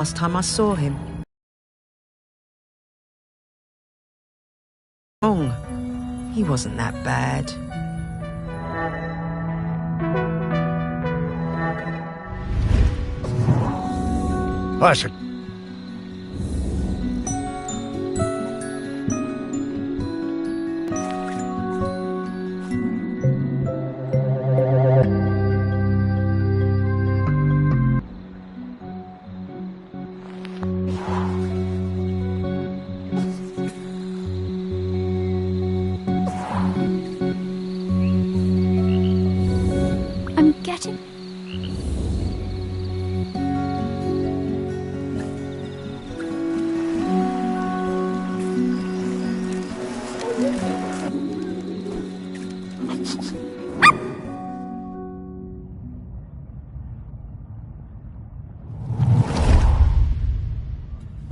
last time I saw him. Wrong. He wasn't that bad. Listen. I'm getting...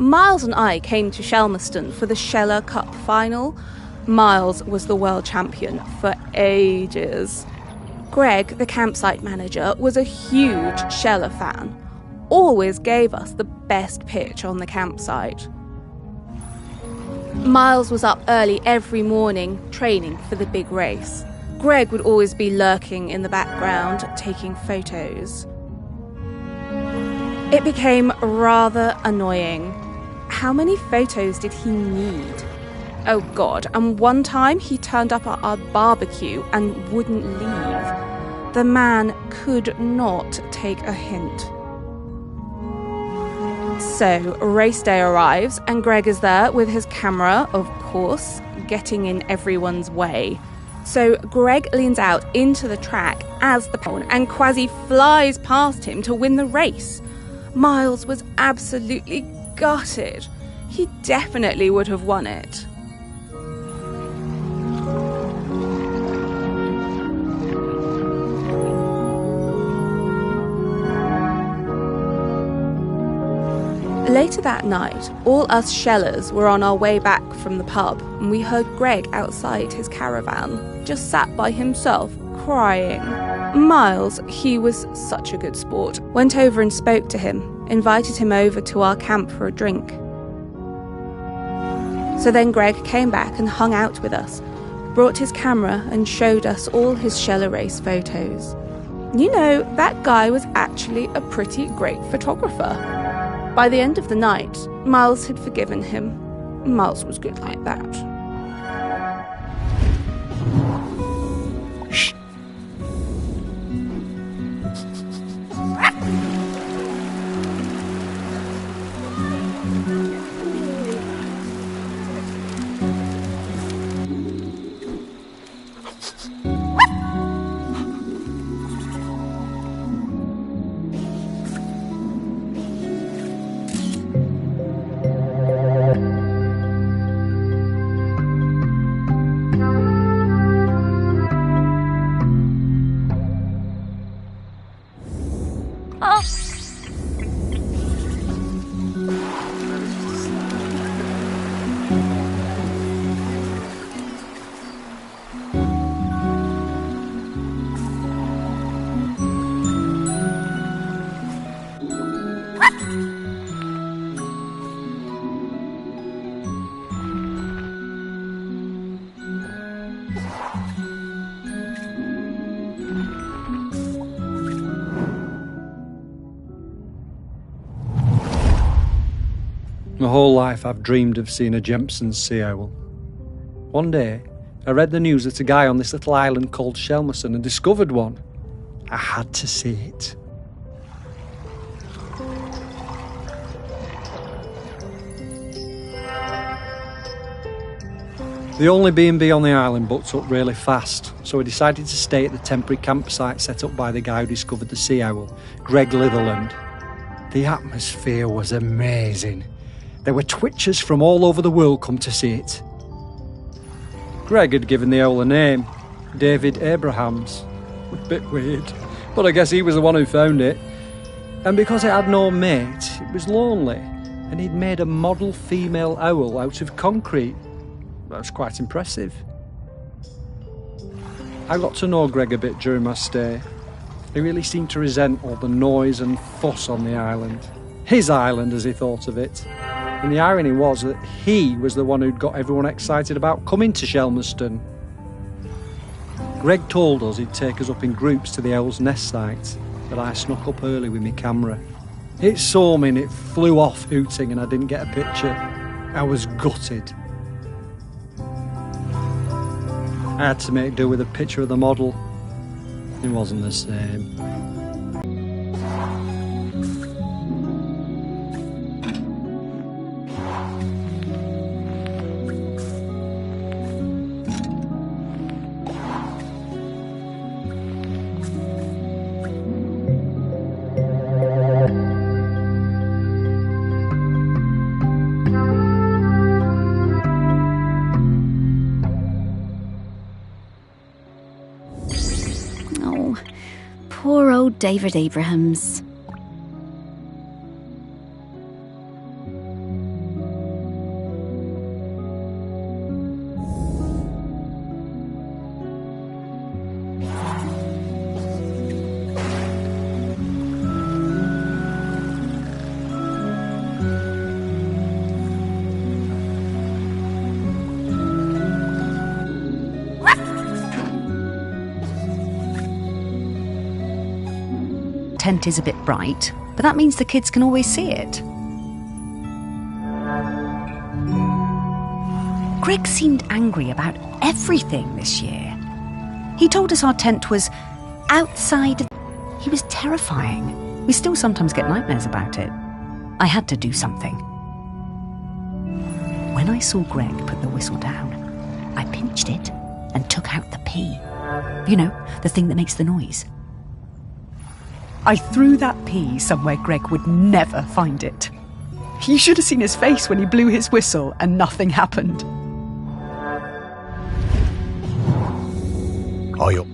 Miles and I came to Shelmerston for the Sheller Cup final. Miles was the world champion for ages. Greg, the campsite manager, was a huge Sheller fan. Always gave us the best pitch on the campsite. Miles was up early every morning, training for the big race. Greg would always be lurking in the background, taking photos. It became rather annoying. How many photos did he need? Oh God, and one time he turned up at our barbecue and wouldn't leave. The man could not take a hint. So, race day arrives and Greg is there with his camera, of course, getting in everyone's way. So Greg leans out into the track as the pole and Kwasi flies past him to win the race. Miles was absolutely gutted. He definitely would have won it. Later that night, all us Shellers were on our way back from the pub and we heard Greg outside his caravan, just sat by himself, crying. Miles, he was such a good sport, went over and spoke to him, invited him over to our camp for a drink. So then Greg came back and hung out with us, brought his camera and showed us all his Sheller race photos. You know, that guy was actually a pretty great photographer. By the end of the night, Miles had forgiven him. Miles was good like that. Shh. My whole life I've dreamed of seeing a Jempson's sea owl. One day, I read the news that a guy on this little island called Shelmerston had discovered one. I had to see it. The only B&B on the island booked up really fast, so we decided to stay at the temporary campsite set up by the guy who discovered the sea owl, Greg Litherland. The atmosphere was amazing. There were twitchers from all over the world come to see it. Greg had given the owl a name, David Abrahams. A bit weird, but I guess he was the one who found it. And because it had no mate, it was lonely, and he'd made a model female owl out of concrete. That was quite impressive. I got to know Greg a bit during my stay. He really seemed to resent all the noise and fuss on the island. His island, as he thought of it. And the irony was that he was the one who'd got everyone excited about coming to Shelmerston. Greg told us he'd take us up in groups to the Owl's Nest site, but I snuck up early with my camera. It saw me and it flew off hooting and I didn't get a picture. I was gutted. I had to make do with a picture of the model. It wasn't the same. Poor old David Abrahams. Tent is a bit bright, but that means the kids can always see it. Greg seemed angry about everything this year. He told us our tent was outside. He was terrifying. We still sometimes get nightmares about it. I had to do something. When I saw Greg put the whistle down, I pinched it and took out the P. You know, the thing that makes the noise. I threw that pea somewhere Greg would never find it. You should have seen his face when he blew his whistle and nothing happened. Oil.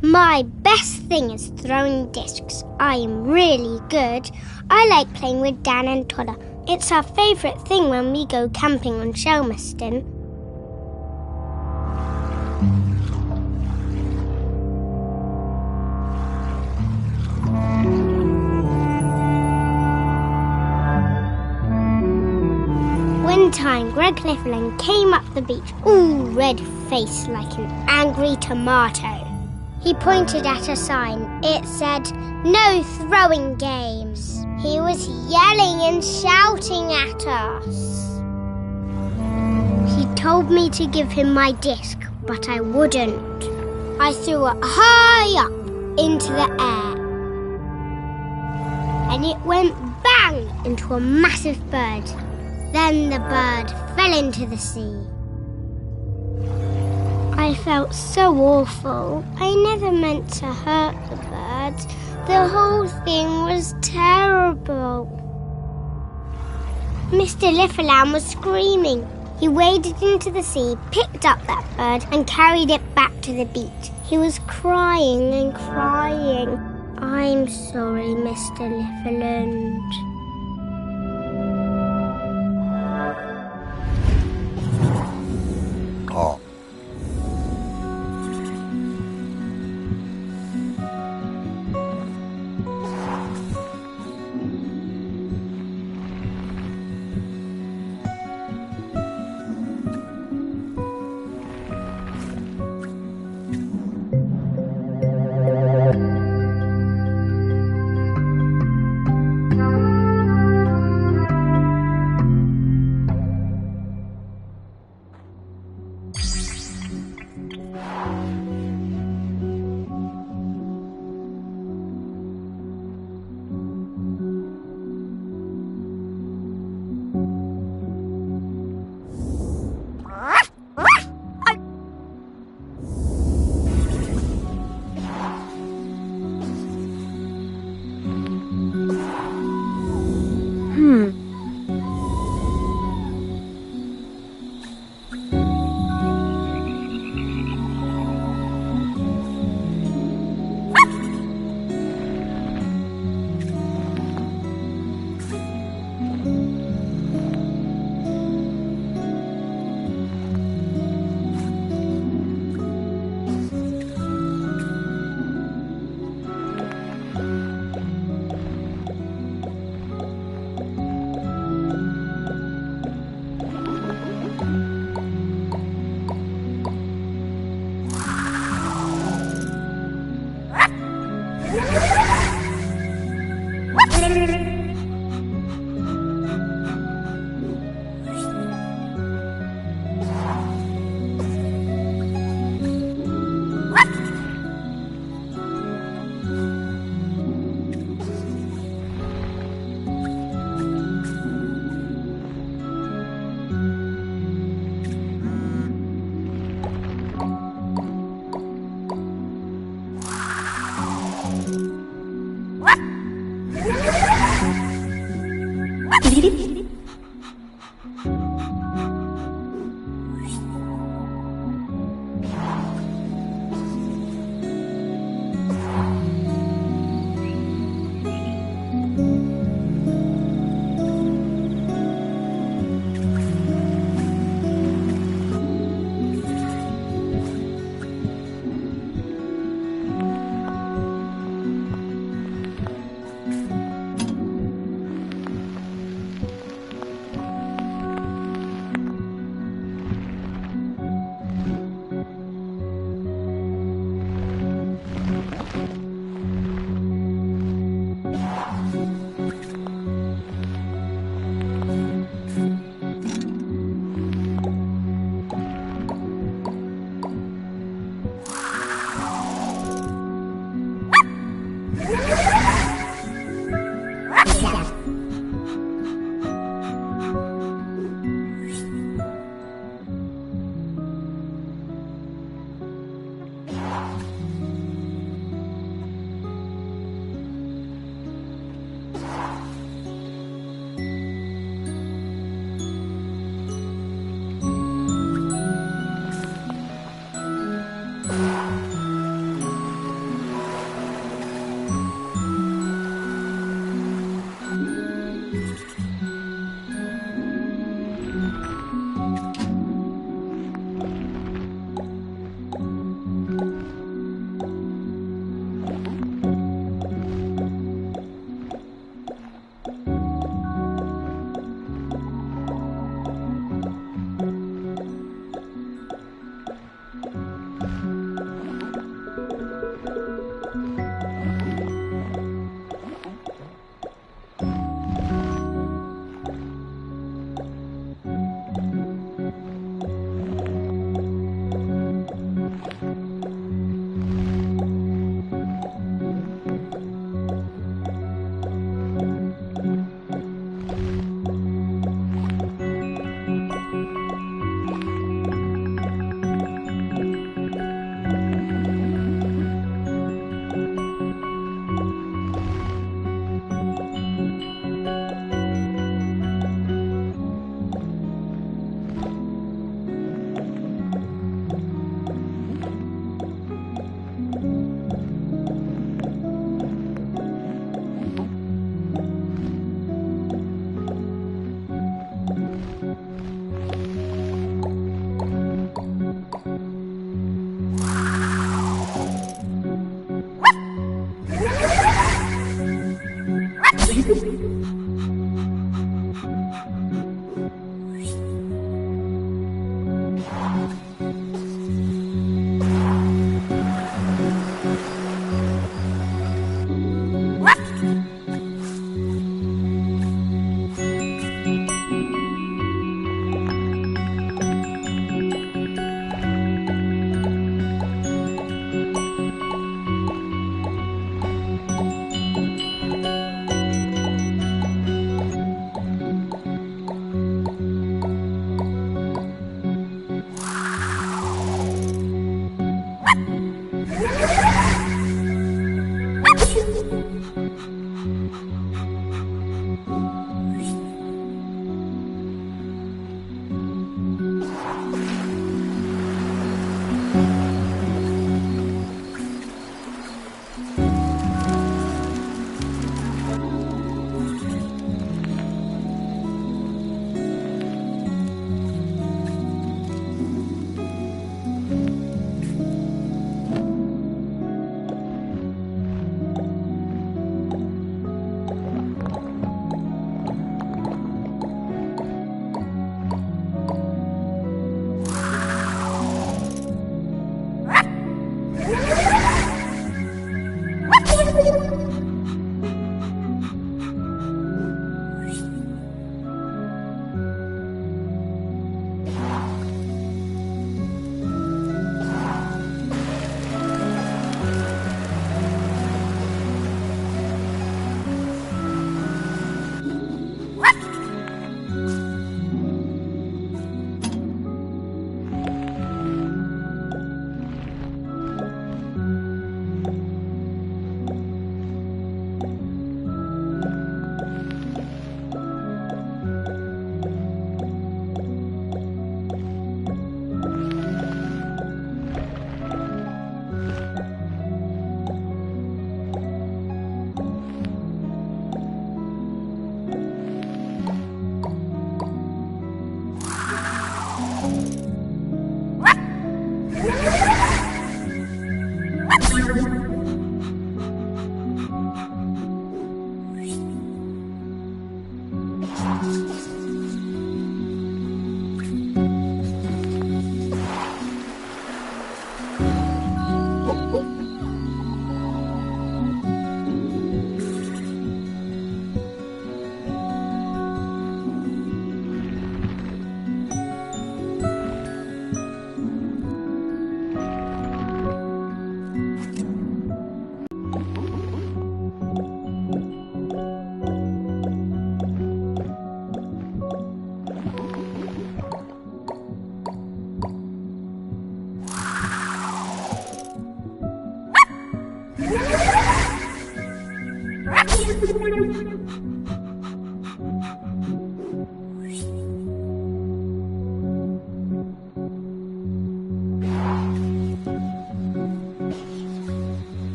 My best thing is throwing discs. I am really good. I like playing with Dan and Toddler. It's our favourite thing when we go camping on Shelmerston. One time, Greg Litherland came up the beach, all red-faced like an angry tomato. He pointed at a sign. It said, "No throwing games." He was yelling and shouting at us. He told me to give him my disc, but I wouldn't. I threw it high up into the air. And it went bang into a massive bird. Then the bird fell into the sea. I felt so awful. I never meant to hurt the birds. The whole thing was terrible. Mr. Litherland was screaming. He waded into the sea, picked up that bird and carried it back to the beach. He was crying and crying. I'm sorry, Mr. Litherland. Oh.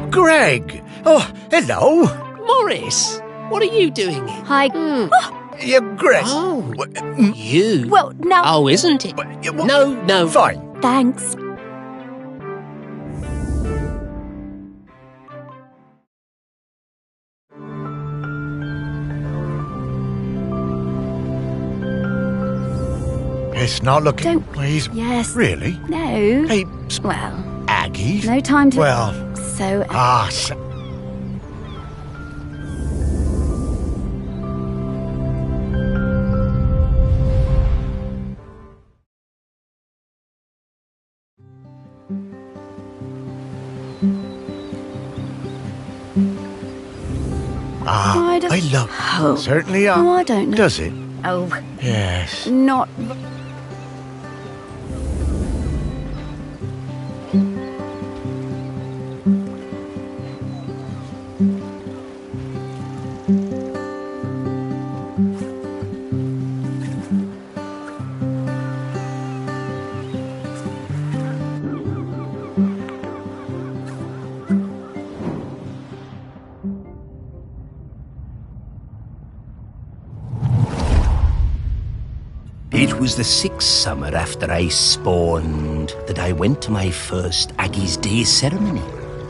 Greg! Oh, hello. Morris, what are you doing here? Hi. Yeah, Greg. Oh, What- you. Well, now. Oh, isn't it? yeah, what- No. Fine. Thanks. It's not looking... Don't- Please. Yes. Really? No. Hey, Well, Aggie? no time to. Well, So. Why does- I love... Oh. Certainly, Oh, I don't know. Does it? Oh, Yes. not. It was the 6th summer after I spawned that I went to my first Aggie's Day ceremony.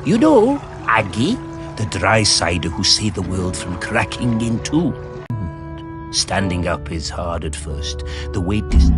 You know, Aggie, the dry cider who saved the world from cracking in two. Standing up is hard at first. The weight is...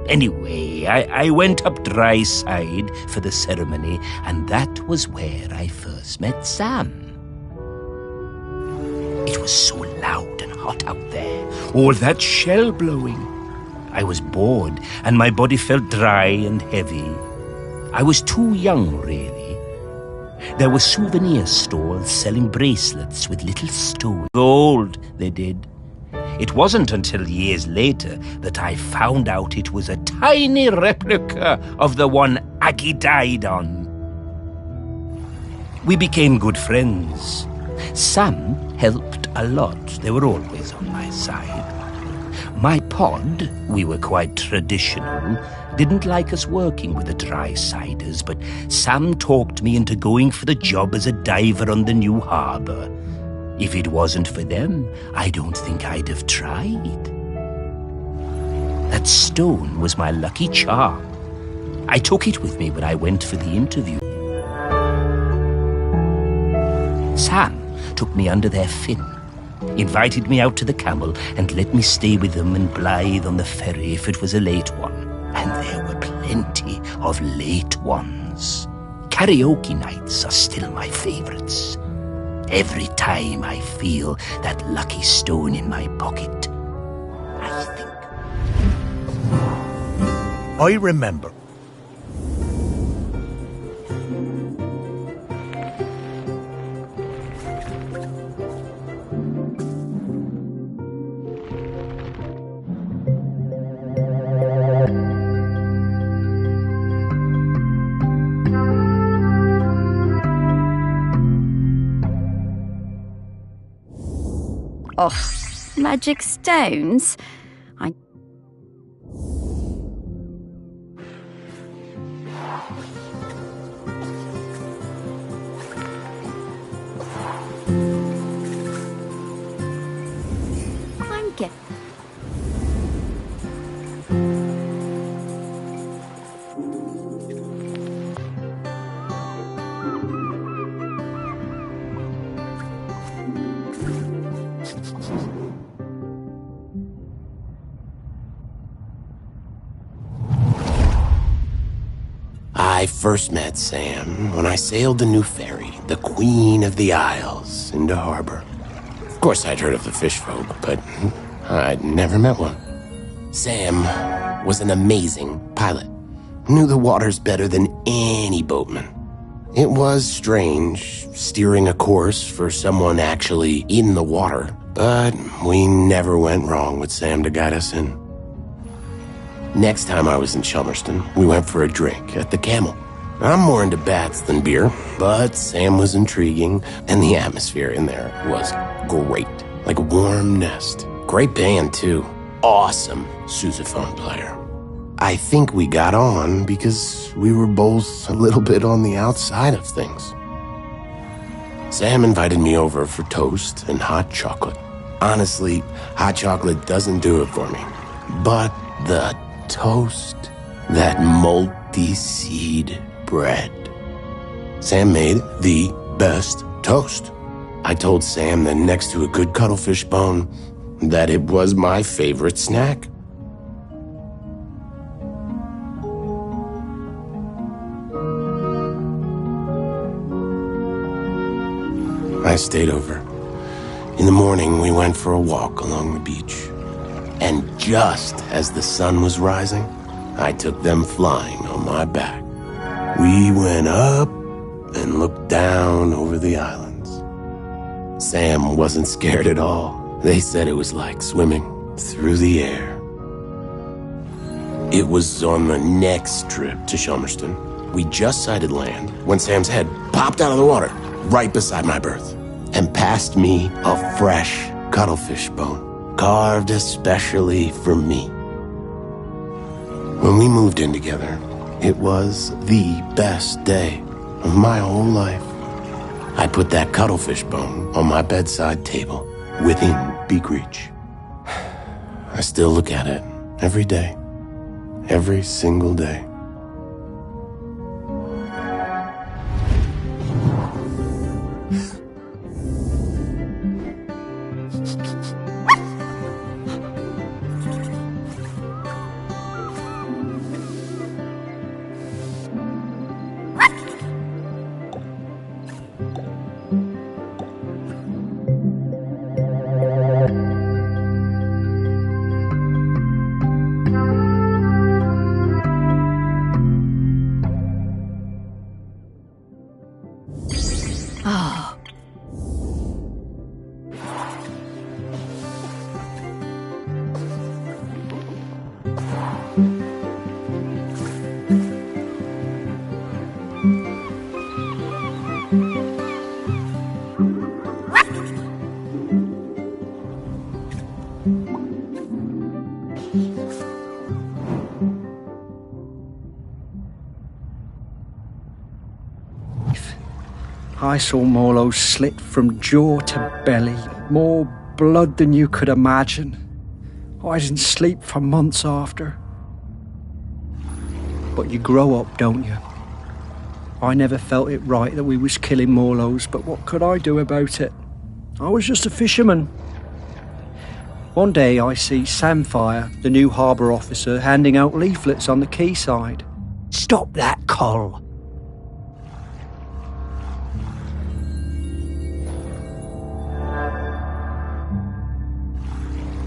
Anyway, I went up dry side for the ceremony, and that was where I first met Sam. It was so loud and hot out there, all that shell blowing. I was bored, and my body felt dry and heavy. I was too young, really. There were souvenir stores selling bracelets with little stones. Gold, they did. It wasn't until years later that I found out it was a tiny replica of the one Aggie died on. We became good friends. Sam helped a lot. They were always on my side. My pod, we were quite traditional, didn't like us working with the dry-siders, but Sam talked me into going for the job as a diver on the new harbour. If it wasn't for them, I don't think I'd have tried. That stone was my lucky charm. I took it with me when I went for the interview. Sam took me under their fin, invited me out to the Camel, and let me stay with them and Blythe on the ferry if it was a late one. And there were plenty of late ones. Karaoke nights are still my favourites. Every time I feel that lucky stone in my pocket, I think... I remember. Oh, magic stones? I'm getting... I first met Sam when I sailed the new ferry, the Queen of the Isles, into harbor. Of course, I'd heard of the fish folk, but I'd never met one. Sam was an amazing pilot, knew the waters better than any boatman. It was strange steering a course for someone actually in the water, but we never went wrong with Sam to guide us in. Next time I was in Chelmerston, we went for a drink at the Camel. I'm more into bats than beer, but Sam was intriguing, and the atmosphere in there was great. Like a warm nest. Great band, too. Awesome sousaphone player. I think we got on because we were both a little bit on the outside of things. Sam invited me over for toast and hot chocolate. Honestly, hot chocolate doesn't do it for me. But the toast, that multi-seed bread. Sam made the best toast. I told Sam that next to a good cuttlefish bone, that it was my favorite snack. I stayed over. In the morning, we went for a walk along the beach. And just as the sun was rising, I took them flying on my back. We went up and looked down over the islands. Sam wasn't scared at all. They said it was like swimming through the air. It was on the next trip to Chelmerston. We just sighted land when Sam's head popped out of the water right beside my berth and passed me a fresh cuttlefish bone, carved especially for me. When we moved in together, it was the best day of my whole life. I put that cuttlefish bone on my bedside table within beak reach. I still look at it every day, every single day. I saw Morlo's slit from jaw to belly, more blood than you could imagine. I didn't sleep for months after. But you grow up, don't you? I never felt it right that we was killing Morlos, but what could I do about it? I was just a fisherman. One day I see Samfire, the new harbour officer, handing out leaflets on the quayside. Stop that, Col.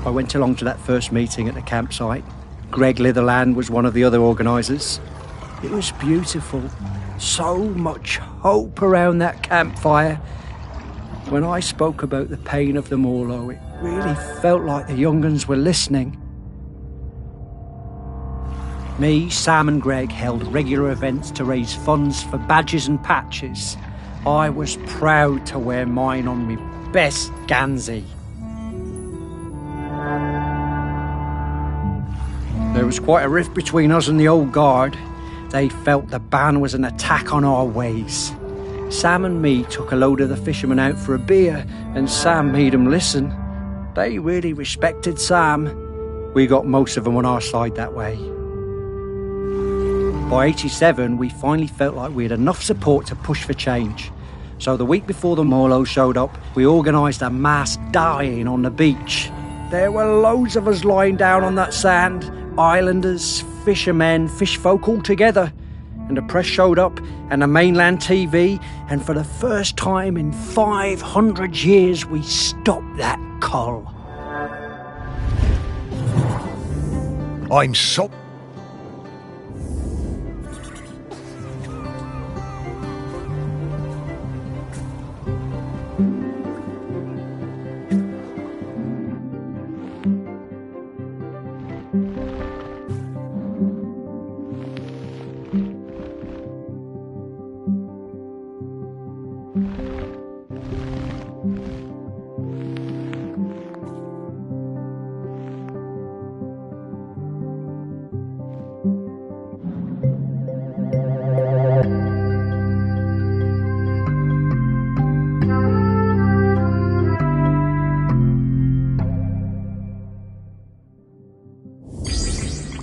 I went along to that first meeting at the campsite. Greg Litherland was one of the other organisers. It was beautiful. So much hope around that campfire. When I spoke about the pain of the Morlo, it really felt like the young uns were listening. Me, Sam and Greg held regular events to raise funds for badges and patches. I was proud to wear mine on me best Gansey. There was quite a rift between us and the old guard. They felt the ban was an attack on our ways. Sam and me took a load of the fishermen out for a beer, and Sam made them listen. They really respected Sam. We got most of them on our side that way. By 87, we finally felt like we had enough support to push for change. So the week before the Morlo showed up, we organised a mass dying on the beach. There were loads of us lying down on that sand. Islanders, fishermen, fish folk all together. And the press showed up, and the mainland TV, and for the first time in 500 years we stopped that Col. I'm so...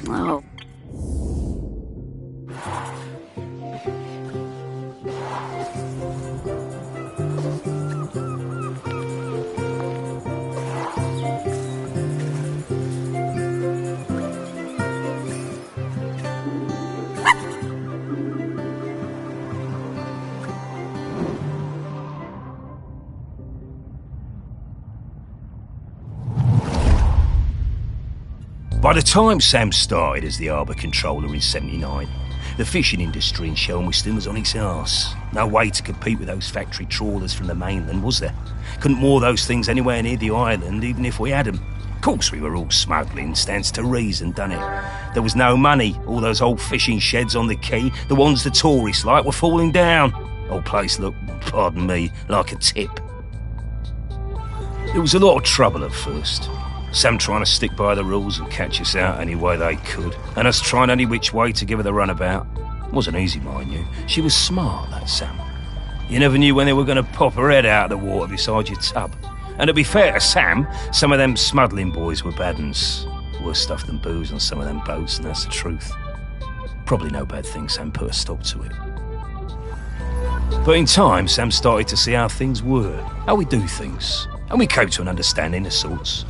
Oh. By the time Sam started as the harbour controller in '79, the fishing industry in Shelmiston was on its arse. No way to compete with those factory trawlers from the mainland, was there? Couldn't moor those things anywhere near the island, even if we had them. Of course we were all smuggling, stands to reason, done it? There was no money. All those old fishing sheds on the quay, the ones the tourists like, were falling down. Old place looked, pardon me, like a tip. There was a lot of trouble at first. Sam trying to stick by the rules and catch us out any way they could, and us trying any which way to give her the runabout. Wasn't easy, mind you. She was smart, that Sam. You never knew when they were going to pop her head out of the water beside your tub. And to be fair to Sam, some of them smuggling boys were bad uns. Worse stuff than booze on some of them boats, and that's the truth. Probably no bad thing Sam put a stop to it. But in time, Sam started to see how things were, how we do things, and we came to an understanding of sorts.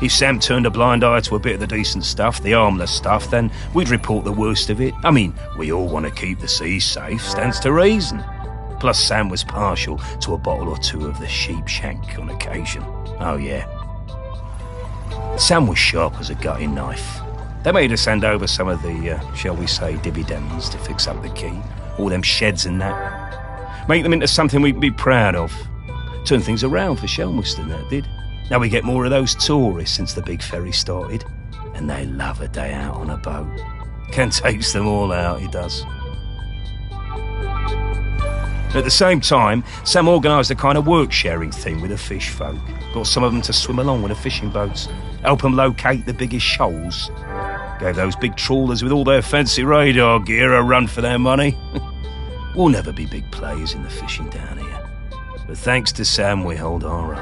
If Sam turned a blind eye to a bit of the decent stuff, the harmless stuff, then we'd report the worst of it. I mean, we all want to keep the seas safe, stands to reason. Plus Sam was partial to a bottle or two of the sheep shank on occasion. Oh yeah. Sam was sharp as a gutting knife. They made us hand over some of the, shall we say, dividends to fix up the quay. All them sheds and that. Make them into something we'd be proud of. Turn things around for Shelmiston, that did. Now we get more of those tourists since the big ferry started, and they love a day out on a boat. Can takes them all out, he does. At the same time, Sam organised a kind of work-sharing thing with the fish folk. Got some of them to swim along with the fishing boats, help them locate the biggest shoals. Gave those big trawlers with all their fancy radar gear a run for their money. We'll never be big players in the fishing down here. But thanks to Sam, we held our own.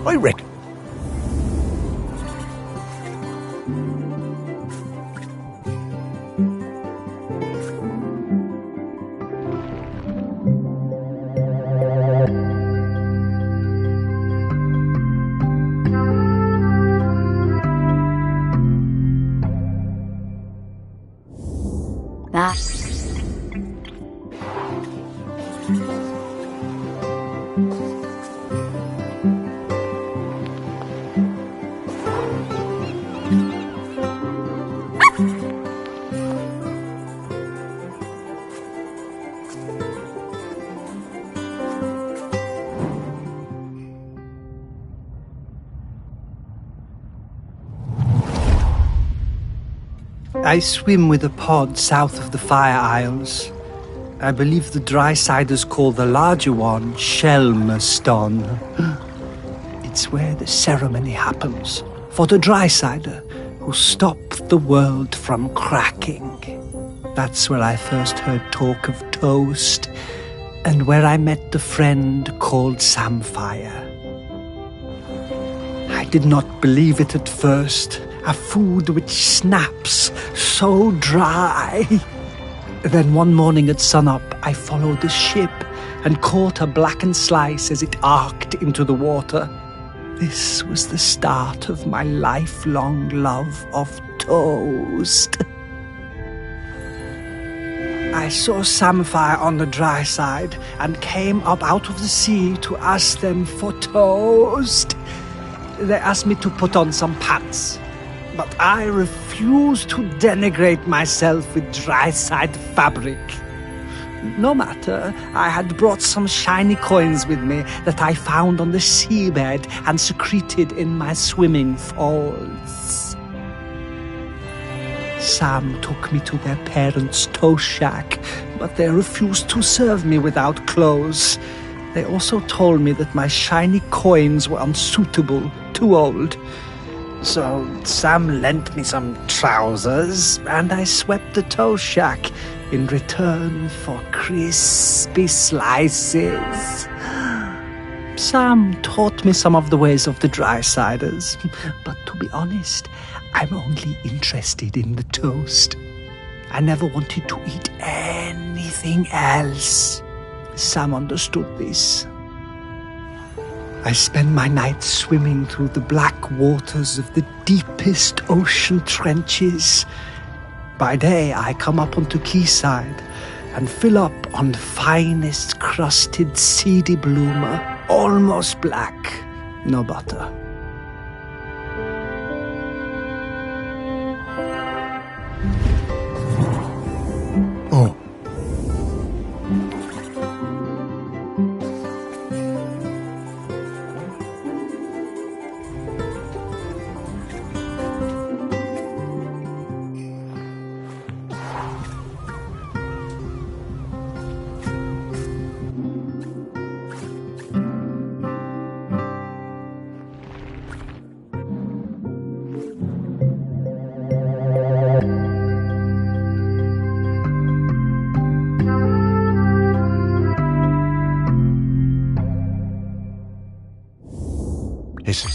I reckon. That. I swim with a pod south of the Fire Isles. I believe the dry-siders call the larger one Shelmaston. It's where the ceremony happens for the dry-sider who stopped the world from cracking. That's where I first heard talk of toast, and where I met the friend called Samfire. I did not believe it at first. A food which snaps so dry. Then one morning at sunup, I followed the ship and caught a blackened slice as it arced into the water. This was the start of my lifelong love of toast. I saw Samfire on the dry side and came up out of the sea to ask them for toast. They asked me to put on some pants, but I refused to denigrate myself with dry-side fabric. No matter, I had brought some shiny coins with me that I found on the seabed and secreted in my swimming falls. Sam took me to their parents' toast shack, but they refused to serve me without clothes. They also told me that my shiny coins were unsuitable, too old. So Sam lent me some trousers, and I swept the toast shack in return for crispy slices. Sam taught me some of the ways of the dry-siders, but to be honest, I'm only interested in the toast. I never wanted to eat anything else. Sam understood this. I spend my nights swimming through the black waters of the deepest ocean trenches. By day, I come up onto quayside and fill up on the finest crusted seedy bloomer, almost black, no butter. Oh. Listen.